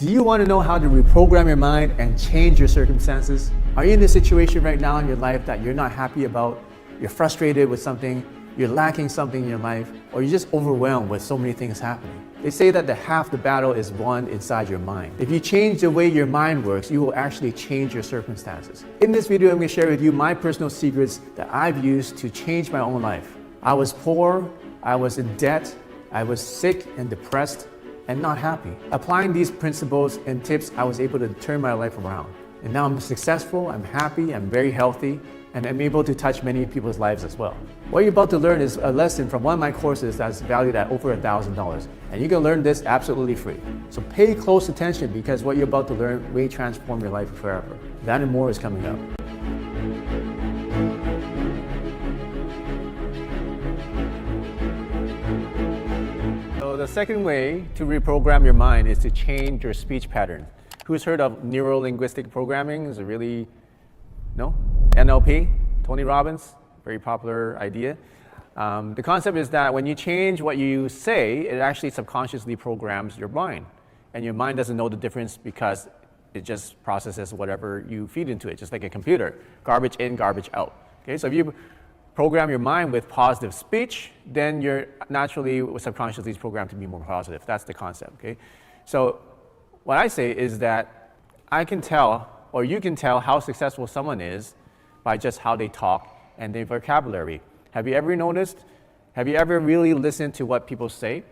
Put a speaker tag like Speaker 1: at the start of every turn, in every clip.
Speaker 1: Do you want to know how to reprogram your mind and change your circumstances? Are you in a situation right now in your life that you're not happy about? You're frustrated with something, you're lacking something in your life, or you're just overwhelmed with so many things happening? They say that half the battle is won inside your mind. If you change the way your mind works, you will actually change your circumstances. In this video, I'm going to share with you my personal secrets that I've used to change my own life. I was poor, I was in debt, I was sick and depressed, and not happy. Applying these principles and tips, I was able to turn my life around. And now I'm successful, I'm happy, I'm very healthy, and I'm able to touch many people's lives as well. What you're about to learn is a lesson from one of my courses that's valued at over $1,000. And you can learn this absolutely free. So pay close attention because what you're about to learn may transform your life forever. That and more is coming up. So the second way to reprogram your mind is to change your speech pattern. Who's heard of neuro-linguistic programming? Is it really, no? NLP, Tony Robbins, very popular idea. The concept is that when you change what you say, it actually subconsciously programs your mind. And your mind doesn't know the difference because it just processes whatever you feed into it, just like a computer. Garbage in, garbage out. Okay, so if you program your mind with positive speech, then you're naturally subconsciously programmed to be more positive. That's the concept, okay? So what I say is that I can tell, or you can tell how successful someone is by just how they talk and their vocabulary. Have you ever noticed? Have you ever really listened to what people say?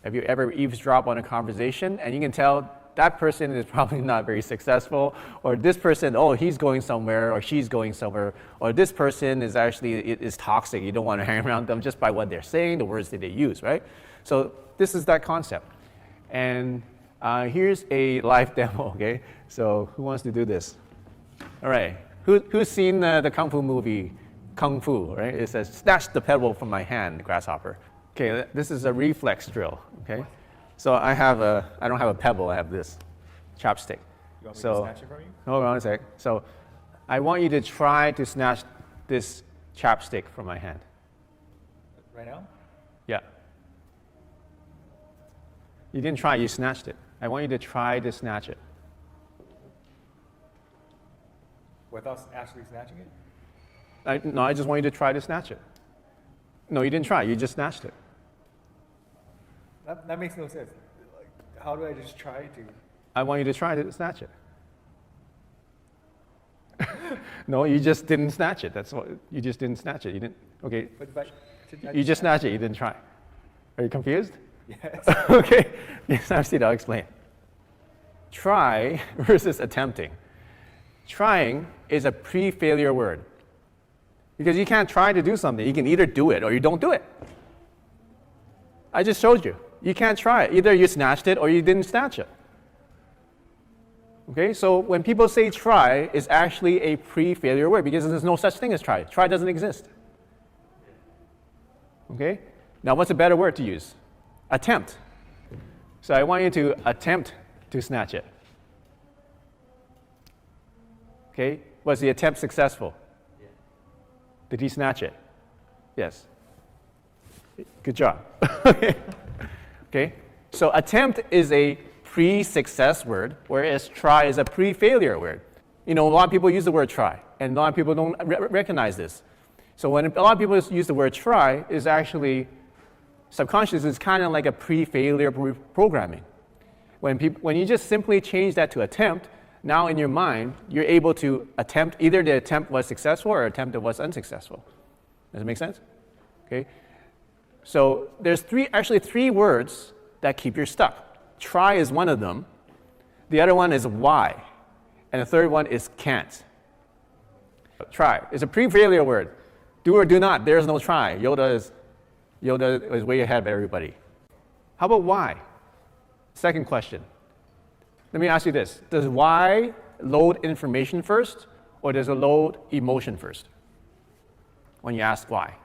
Speaker 1: Have you ever eavesdropped on a conversation and you can tell that person is probably not very successful, or this person, oh, he's going somewhere, or she's going somewhere, or this person is actually toxic. You don't want to hang around them just by what they're saying, the words that they use, right? So this is that concept. And here's a live demo, okay? So who wants to do this? All right. Who's seen the Kung Fu movie, Kung Fu, right? It says, snatch the pebble from my hand, grasshopper. Okay, this is a reflex drill, okay? So I don't have a pebble, I have this chopstick.
Speaker 2: You want me to snatch it from you?
Speaker 1: Hold on a sec. So I want you to try to snatch this chopstick from my hand.
Speaker 2: Right now?
Speaker 1: Yeah. You didn't try, you snatched it. I want you to try to snatch it.
Speaker 2: Without actually snatching it?
Speaker 1: No, I just want you to try to snatch it. No, you didn't try, you just snatched it.
Speaker 2: That makes no sense. Like, how do I just try to?
Speaker 1: I want you to try to snatch it. No, you just didn't snatch it. That's what, you just didn't snatch it. You didn't, okay. You just snatched it, you didn't try. Are you confused?
Speaker 2: Yes.
Speaker 1: Okay, yes, I'll explain. Try versus attempting. Trying is a pre-failure word. Because you can't try to do something. You can either do it or you don't do it. I just showed you. You can't try it. Either you snatched it or you didn't snatch it. Okay, so when people say try, it's actually a pre-failure word because there's no such thing as try. Try doesn't exist. Okay, now what's a better word to use? Attempt. So I want you to attempt to snatch it. Okay, was the attempt successful? Yeah. Did he snatch it? Yes. Good job. Okay, so attempt is a pre-success word, whereas try is a pre-failure word. You know, a lot of people use the word try, and a lot of people don't recognize this. So when a lot of people use the word try, is actually subconscious. It's kind of like a pre-failure programming. When you just simply change that to attempt, now in your mind, you're able to attempt, either the attempt was successful or attempt that was unsuccessful. Does it make sense? Okay. So there's actually three words that keep you stuck. Try is one of them. The other one is why. And the third one is can't. Try is a pre-failure word. Do or do not, there's no try. Yoda is way ahead of everybody. How about why? Second question. Let me ask you this. Does why load information first, or does it load emotion first when you ask why?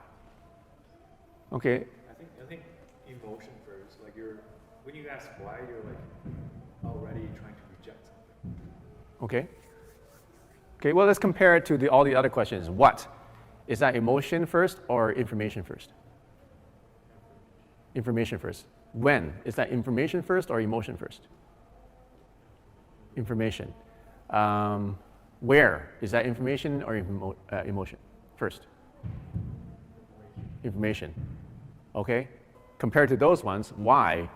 Speaker 1: Okay.
Speaker 2: I think emotion first. Like when you ask why, you're like already trying to reject something.
Speaker 1: Okay. Okay. Well, let's compare it to all the other questions. What is that? Emotion first or information first? Information first. When is that? Information first or emotion first? Information. Where? Is that information or emotion? First. Information. Okay? Compared to those ones, why?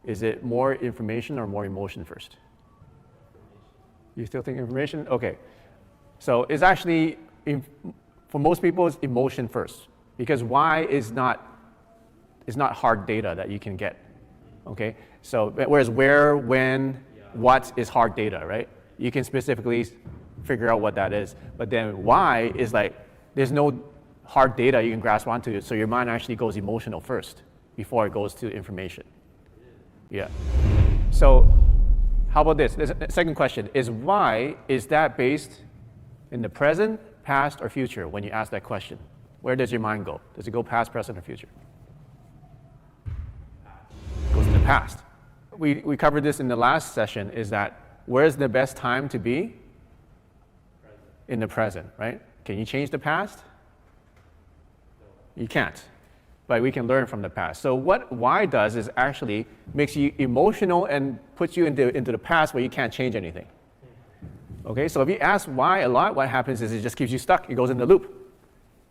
Speaker 1: Is it more information or more emotion first? You still think information? Okay. So it's actually, for most people, it's emotion first. Because why is not hard data that you can get. Okay? So whereas where, when, what is hard data, right? You can specifically figure out what that is. But then why is like, there's no hard data you can grasp onto it, so your mind actually goes emotional first before it goes to information. Yeah. So how about this? The second question is why is that based in the present, past, or future when you ask that question? Where does your mind go? Does it go past, present, or future? It goes to the past. We covered this in the last session, is that where's the best time to be? In the present, right? Can you change the past? You can't, but we can learn from the past. So what why does is actually makes you emotional and puts you into the past where you can't change anything. Okay, so if you ask why a lot, what happens is it just keeps you stuck. It goes in the loop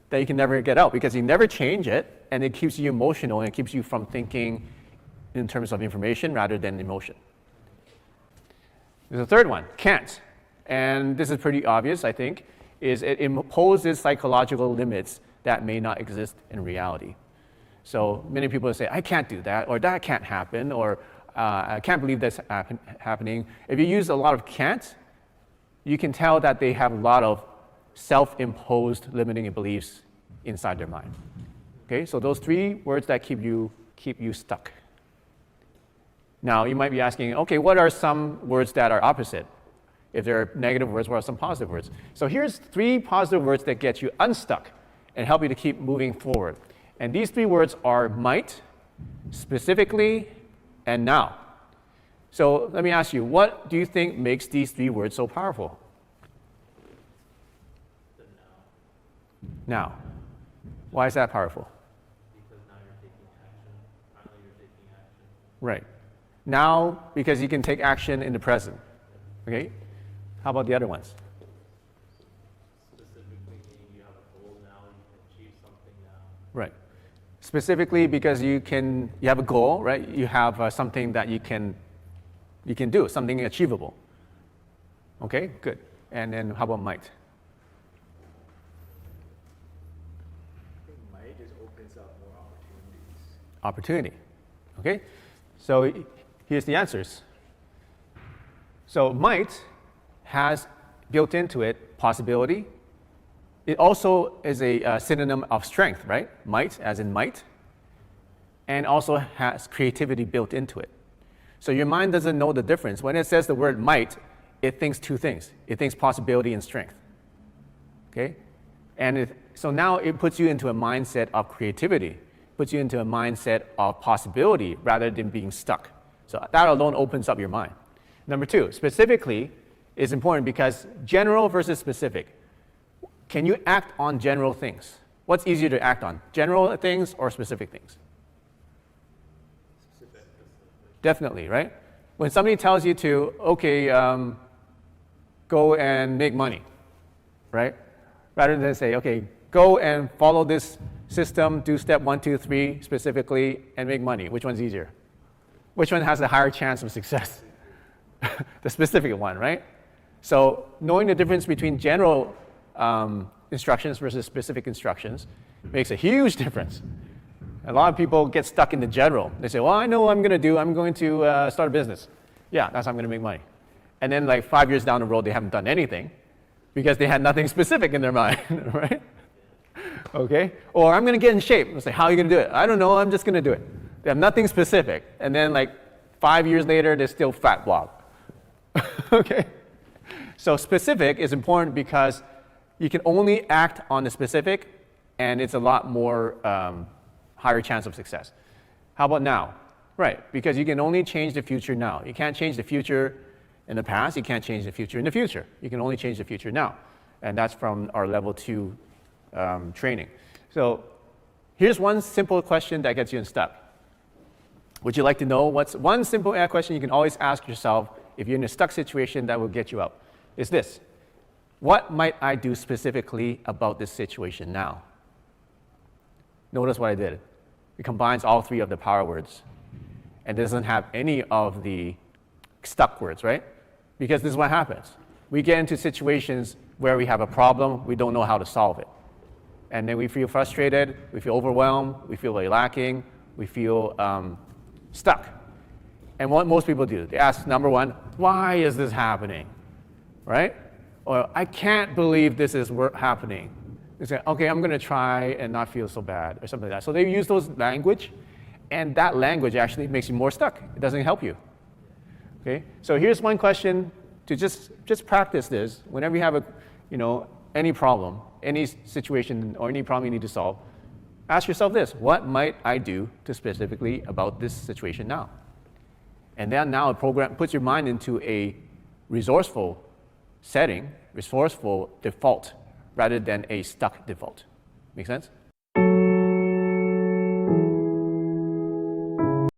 Speaker 1: that you can never get out because you never change it, and it keeps you emotional and it keeps you from thinking in terms of information rather than emotion. There's a third one, can't. And this is pretty obvious, I think, is it imposes psychological limits that may not exist in reality. So many people say, I can't do that, or that can't happen, or I can't believe that's happening. If you use a lot of can't, you can tell that they have a lot of self-imposed limiting beliefs inside their mind. Okay, so those three words that keep you stuck. Now, you might be asking, okay, what are some words that are opposite? If they're negative words, what are some positive words? So here's 3 positive words that get you unstuck and help you to keep moving forward. And these 3 words are might, specifically, and now. So let me ask you, what do you think makes these 3 words so powerful?
Speaker 3: The now.
Speaker 1: Now. Why is that powerful?
Speaker 3: Because now you're taking action. Finally, you're taking action.
Speaker 1: Right. Now, because you can take action in the present. Okay? How about the other ones?
Speaker 3: Specifically, meaning you have a goal now, you can achieve something now.
Speaker 1: Right. Specifically because you have a goal, right? You have something that you can do, something achievable. Okay, good. And then how about might?
Speaker 2: I think might just opens up more opportunities.
Speaker 1: Opportunity. Okay? So here's the answers. So might has built into it possibility. It also is a synonym of strength, right? Might, as in might. And also has creativity built into it. So your mind doesn't know the difference. When it says the word might, it thinks 2 things. It thinks possibility and strength. Okay? And so now it puts you into a mindset of creativity, puts you into a mindset of possibility rather than being stuck. So that alone opens up your mind. Number 2, specifically is important because general versus specific. Can you act on general things? What's easier to act on, general things or specific things?
Speaker 3: Specific.
Speaker 1: Definitely, right? When somebody tells you to, okay, go and make money, right? Rather than say, okay, go and follow this system, do step 1, 2, 3 specifically, and make money. Which one's easier? Which one has a higher chance of success? The specific one, right? So knowing the difference between general instructions versus specific instructions makes a huge difference. A lot of people get stuck in the general. They say, well, I know what I'm going to start a business. Yeah, that's how I'm going to make money. And then like 5 years down the road, they haven't done anything because they had nothing specific in their mind, right? Okay? Or I'm going to get in shape. They say, how are you going to do it? I don't know, I'm just going to do it. They have nothing specific. And then like 5 years later, they're still fat blob. Okay? So specific is important because you can only act on the specific and it's a lot more higher chance of success. How about now? Right, because you can only change the future now. You can't change the future in the past, you can't change the future in the future. You can only change the future now. And that's from our level 2 training. So here's one simple question that gets you unstuck. Would you like to know what's one simple question you can always ask yourself if you're in a stuck situation that will get you out, is this. What might I do specifically about this situation now? Notice what I did. It combines all three of the power words and doesn't have any of the stuck words, right? Because this is what happens. We get into situations where we have a problem, we don't know how to solve it. And then we feel frustrated, we feel overwhelmed, we feel like lacking, we feel stuck. And what most people do, they ask, number one, why is this happening, right? Or I can't believe this is happening. They say, okay, I'm gonna try and not feel so bad, or something like that. So they use those language, and that language actually makes you more stuck. It doesn't help you. Okay? So here's one question to just practice this. Whenever you have any problem, any situation, or any problem you need to solve, ask yourself this: what might I do to specifically about this situation now? And then now a program puts your mind into a resourceful setting, resourceful default, rather than a stuck default. Make sense?